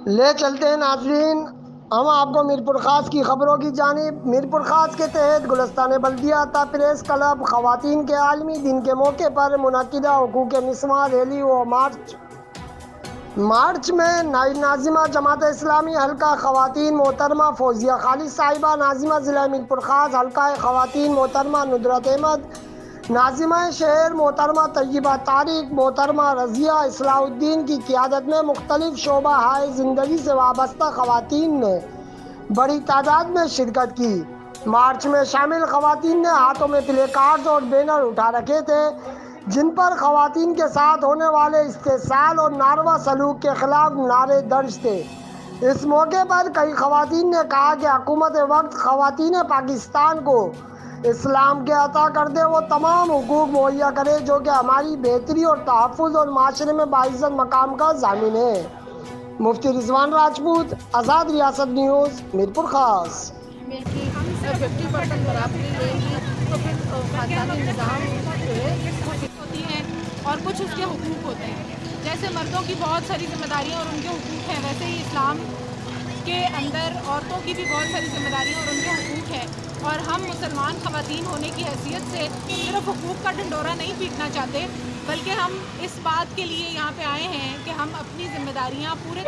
لے چلتے ہیں ناظرین ہم آپ کو میرپور خاص کی خبروں کی جانب۔ میرپور خاص کے تحت گلستان بلدیہ تا پریس کلب خواتین کے عالمی دن کے موقع پر منعقدہ حقوق نسواں ریلی و مارچ میں نائب ناظمہ جماعت اسلامی حلقہ خواتین محترمہ فوزیہ خالد صاحبہ، ناظمہ ضلع میرپور خاص حلقہ خواتین محترمہ ندرت احمد، ناظمہ شہر محترمہ طیبہ طارق، محترمہ رضیہ اصلاح الدین کی قیادت میں مختلف شعبہ ہائے زندگی سے وابستہ خواتین نے بڑی تعداد میں شرکت کی۔ مارچ میں شامل خواتین نے ہاتھوں میں پلے کارڈز اور بینر اٹھا رکھے تھے جن پر خواتین کے ساتھ ہونے والے استحصال اور ناروا سلوک کے خلاف نعرے درج تھے۔ اس موقع پر کئی خواتین نے کہا کہ حکومت وقت خواتین پاکستان کو اسلام کے عطا کردے وہ تمام حقوق مہیا کرے جو کہ ہماری بہتری اور تحفظ اور معاشرے میں باعزت مقام کا ضامن ہے۔ مفتی رضوان راجپوت، آزاد ریاست نیوز، میرپور خاص۔ ہم 50% برابری لیں گی تو پھر خاندانی نظام جو ہے ہوتی ہیں اور کچھ اس کے حقوق ہوتے ہیں۔ جیسے مردوں کی بہت ساری ذمہ داریاں اور ان کے حقوق ہیں، ویسے ہی اسلام کے اندر عورتوں کی بھی بہت ساری ذمہ داریاں اور ان کے حقوق ہیں، اور ہم مسلمان خواتین ہونے کی حیثیت سے صرف حقوق کا ڈنڈورا نہیں پیٹنا چاہتے، بلکہ ہم اس بات کے لیے یہاں پہ آئے ہیں کہ ہم اپنی ذمہ داریاں پورے